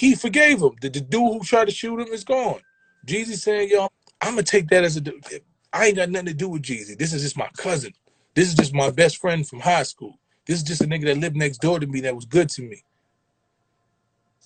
He forgave him. The dude who tried to shoot him is gone. Jeezy saying, yo, I'm gonna take that as I ain't got nothing to do with Jeezy. This is just my cousin. This is just my best friend from high school. This is just a nigga that lived next door to me that was good to me.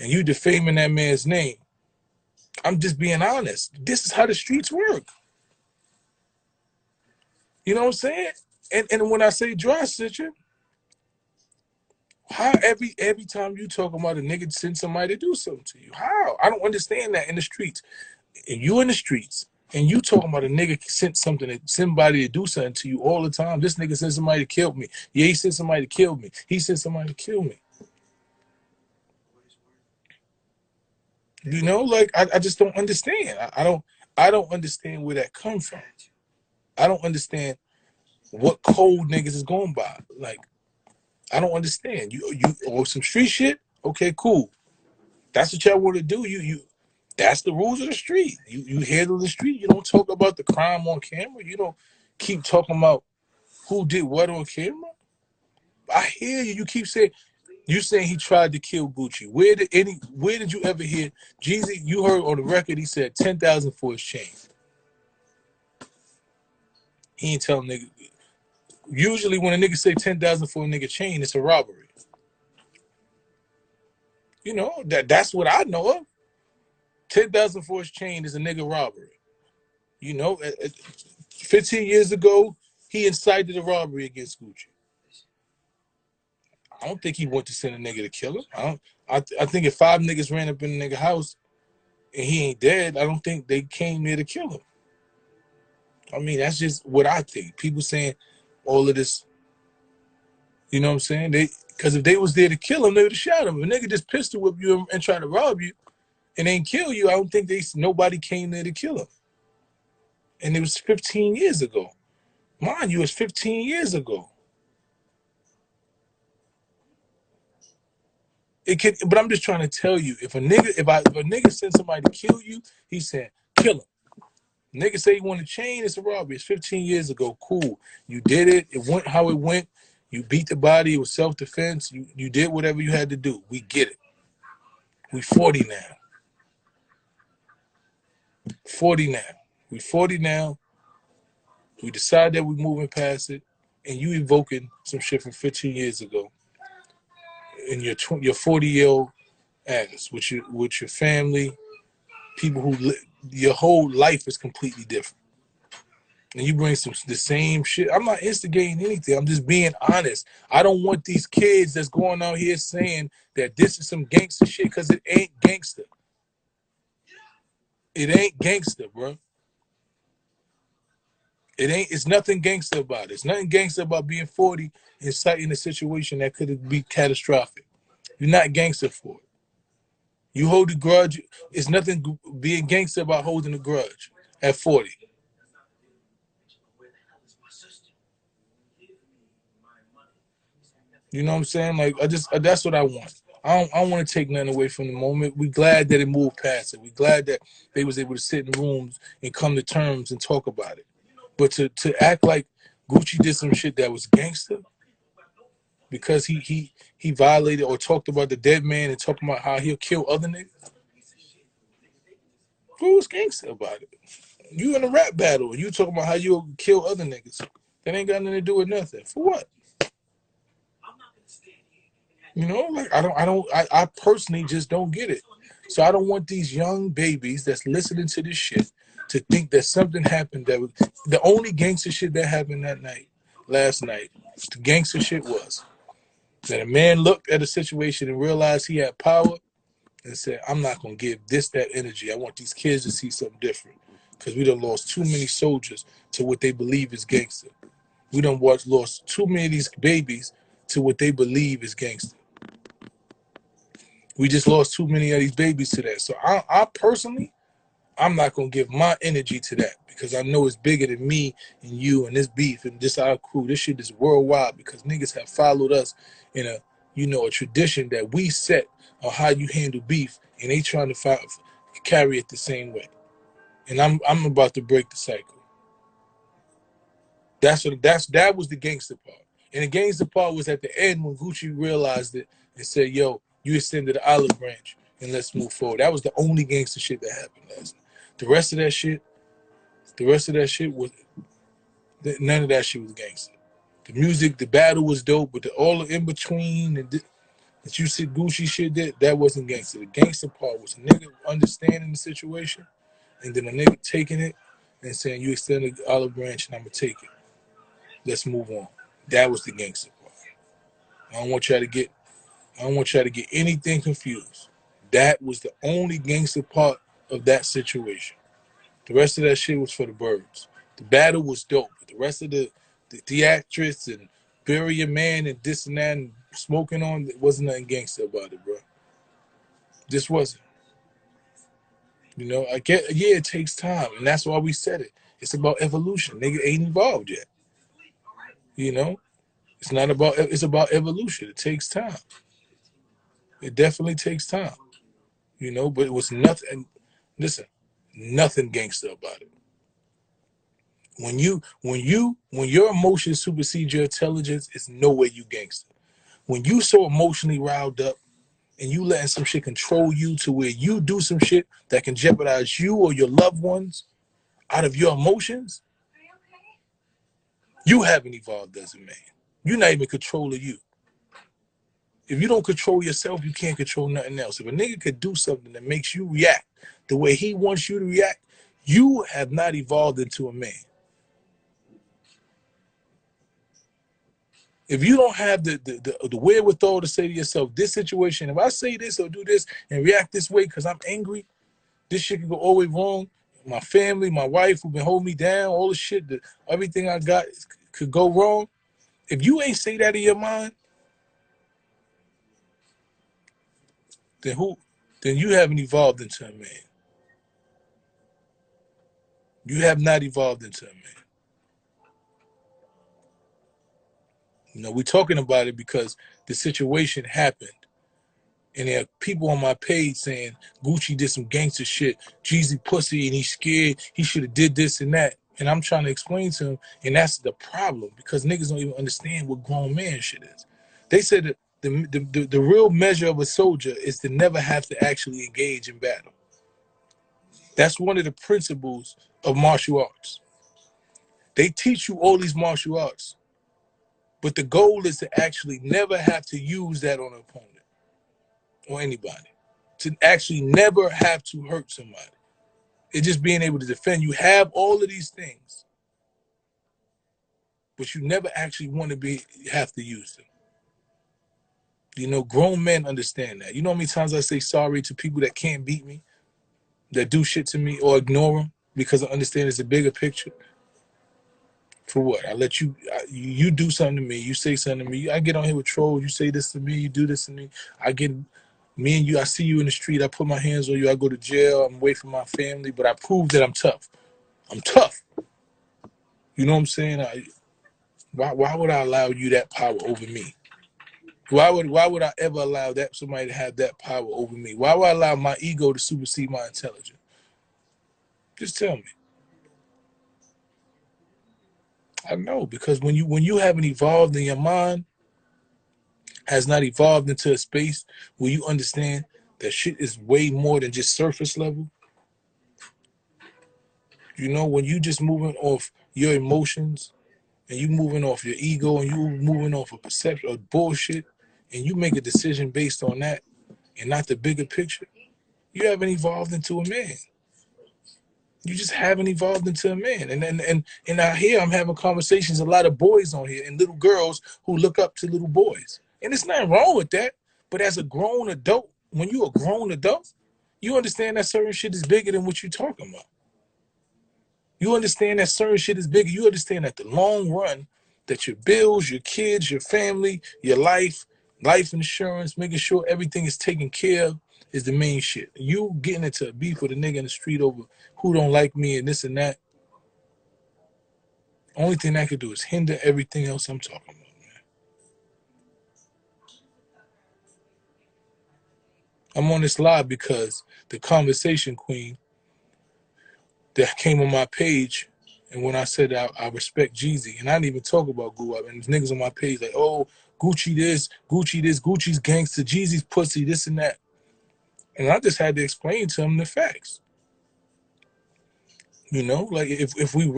And you defaming that man's name. I'm just being honest. This is how the streets work. You know what I'm saying? And when I say dry stitching, how every time you talk about a nigga send somebody to do something to you? How? I don't understand that in the streets. And you in the streets, and you talking about a nigga sent somebody to do something to you all the time. This nigga sent somebody to kill me. Yeah, he sent somebody to kill me. He sent somebody to kill me. You know, like I just don't understand. I don't understand where that comes from. I don't understand what code niggas is going by. Like, I don't understand. You or some street shit. Okay, cool. That's what y'all want to do. You. That's the rules of the street. You handle the street. You don't talk about the crime on camera. You don't keep talking about who did what on camera. I hear you. You keep saying you saying he tried to kill Gucci. Where did you ever hear Jeezy? You heard on the record he said 10,000 for his chain. He ain't telling nigga. Usually when a nigga say 10,000 for a nigga chain, it's a robbery. You know, that's what I know of. 10,000 for his chain is a nigga robbery. You know, 15 years ago, he incited a robbery against Gucci. I don't think he went to send a nigga to kill him. I think if 5 niggas ran up in a nigga house and he ain't dead, I don't think they came there to kill him. I mean, that's just what I think. People saying all of this, you know what I'm saying? Because if they was there to kill him, they would have shot him. If a nigga just pistol whip you and try to rob you and ain't kill you, I don't think nobody came there to kill him. And it was 15 years ago. Mind you, it's 15 years ago. But I'm just trying to tell you, if a nigga sends somebody to kill you, he said, kill him. Nigga say you want to chain, it's a robbery. It's 15 years ago. Cool. You did it. It went how it went. You beat the body. It was self-defense. You did whatever you had to do. We get it. We 40 now. 40 now. We 40 now. We decide that we're moving past it, and you evoking some shit from 15 years ago. And your 40-year-old ass with your family, people who your whole life is completely different. And you bring the same shit. I'm not instigating anything. I'm just being honest. I don't want these kids that's going out here saying that this is some gangster shit, because it ain't gangster. It ain't gangster, bro. It's nothing gangster about it. It's nothing gangster about being 40 and citing a situation that could be catastrophic. You're not gangster for it. You hold a grudge. It's nothing being gangster about holding a grudge at 40. You know what I'm saying? Like, that's what I want. I don't want to take nothing away from the moment. We glad that it moved past it. We glad that they was able to sit in rooms and come to terms and talk about it. But to act like Gucci did some shit that was gangster because he violated or talked about the dead man and talking about how he'll kill other niggas. Who was gangster about it? You in a rap battle and you talking about how you'll kill other niggas. That ain't got nothing to do with nothing. For what? You know, like I personally just don't get it. So I don't want these young babies that's listening to this shit to think that something happened that was the only gangster shit that happened last night. The gangster shit was that a man looked at a situation and realized he had power and said, I'm not gonna give that energy. I want these kids to see something different. Because we done lost too many soldiers to what they believe is gangster. We done lost too many of these babies to what they believe is gangster. We just lost too many of these babies to that. So I personally, I'm not going to give my energy to that because I know it's bigger than me and you and this beef and this our crew. This shit is worldwide because niggas have followed us in a tradition that we set on how you handle beef, and they trying to carry it the same way. And I'm about to break the cycle. That was the gangster part. And the gangster part was at the end when Gucci realized it and said, yo, you extended the olive branch. and let's move forward. That was the only gangster shit that happened last night. The rest of that shit was none of that shit was gangster. The music, the battle was dope, but all the in between and that you see Gucci shit that wasn't gangster. The gangster part was a nigga understanding the situation, and then a nigga taking it and saying, "You extended the olive branch, and I'm gonna take it. Let's move on." That was the gangster part. I don't want y'all to get anything confused. That was the only gangster part of that situation. The rest of that shit was for the birds. The battle was dope. But the rest of the theatrics and bury your man and this and that and smoking on, it wasn't nothing gangster about it, bro. This wasn't. You know, I get, yeah, it takes time. And that's why we said it. It's about evolution. Nigga ain't evolved yet. You know? It's about evolution. It takes time. It definitely takes time. You know, but it was nothing. Listen, nothing gangster about it. When your emotions supersede your intelligence, it's no way you gangster. When you so emotionally riled up and you letting some shit control you to where you do some shit that can jeopardize you or your loved ones out of your emotions, you haven't evolved as a man. You're not even controlling you. If you don't control yourself, you can't control nothing else. If a nigga could do something that makes you react the way he wants you to react, you have not evolved into a man. If you don't have the wherewithal to say to yourself, this situation, if I say this or do this and react this way because I'm angry, this shit can go all the way wrong. My family, my wife who been holding me down, all the shit, everything I got could go wrong. If you ain't say that in your mind, then you haven't evolved into a man. You have not evolved into a man. You know, we're talking about it because the situation happened. And there are people on my page saying Gucci did some gangster shit, Jeezy pussy, and he's scared. He should have did this and that. And I'm trying to explain to him, and that's the problem because niggas don't even understand what grown man shit is. They said that the real measure of a soldier is to never have to actually engage in battle. That's one of the principles of martial arts. They teach you all these martial arts, but the goal is to actually never have to use that on an opponent or anybody. To actually never have to hurt somebody. It's just being able to defend. You have all of these things, but you never actually want to have to use them. You know, grown men understand that. You know how many times I say sorry to people that can't beat me, that do shit to me or ignore them because I understand it's a bigger picture. For what? I let you do something to me. You say something to me. I get on here with trolls. You say this to me. You do this to me. Me and you, I see you in the street. I put my hands on you. I go to jail. I'm away from my family, but I prove that I'm tough. I'm tough. You know what I'm saying? Why would I allow you that power over me? Why would I ever allow somebody to have that power over me? Why would I allow my ego to supersede my intelligence? Just tell me. I know, because when you haven't evolved in your mind, has not evolved into a space where you understand that shit is way more than just surface level. You know, when you just moving off your emotions and you moving off your ego and you moving off a perception of bullshit and you make a decision based on that and not the bigger picture, you haven't evolved into a man. You just haven't evolved into a man. And out here I'm having conversations, a lot of boys on here and little girls who look up to little boys. And there's nothing wrong with that. But as a grown adult, when you're a grown adult, you understand that certain shit is bigger than what you're talking about. You understand that certain shit is bigger. You understand that the long run, that your bills, your kids, your family, your life insurance, making sure everything is taken care of is the main shit. You getting into a beef with a nigga in the street over who don't like me and this and that, only thing that could do is hinder everything else I'm talking about, man. I'm on this live because the conversation queen that came on my page, and when I said I respect Jeezy, and I didn't even talk about Guap, and there's niggas on my page like, oh, Gucci this, Gucci's gangster, Jeezy's pussy, this and that. And I just had to explain to him the facts. You know, like if we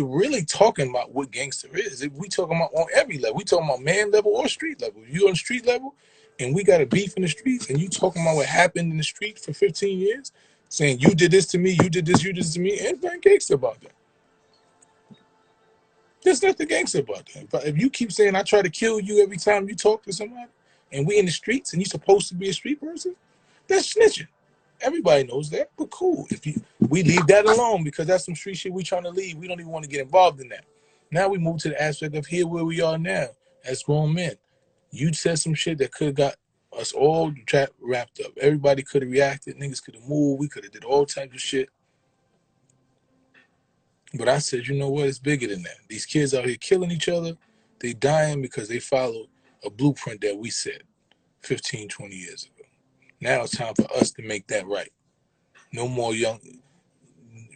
really talking about what gangster is, if we talking about on every level, we talking about man level or street level. If you on street level and we got a beef in the streets and you talking about what happened in the street for 15 years, saying you did this to me, you did this to me, ain't nothing gangster about that. There's nothing gangster about that. But if you keep saying I try to kill you every time you talk to somebody and we in the streets and you supposed to be a street person, that's snitching. Everybody knows that, but cool. If you we leave that alone because that's some street shit we trying to leave. We don't even want to get involved in that. Now we move to the aspect of here where we are now as grown men. You said some shit that could have got us all wrapped up. Everybody could have reacted. Niggas could have moved. We could have did all types of shit. But I said, you know what? It's bigger than that. These kids out here killing each other. They dying because they followed a blueprint that we set 15, 20 years ago. Now it's time for us to make that right. No more young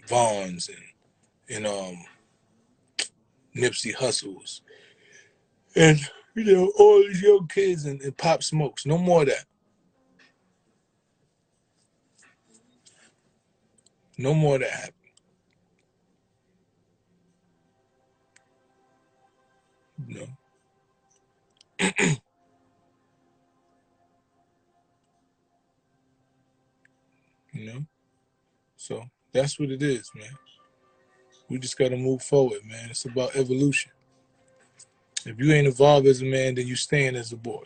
Vaughns and Nipsey Hustles and all these young kids and Pop Smokes. No more of that. No more of that happen. You know. You know. So that's what it is, man. We just gotta move forward, man. It's about evolution. If you ain't evolved as a man, then you staying as a boy.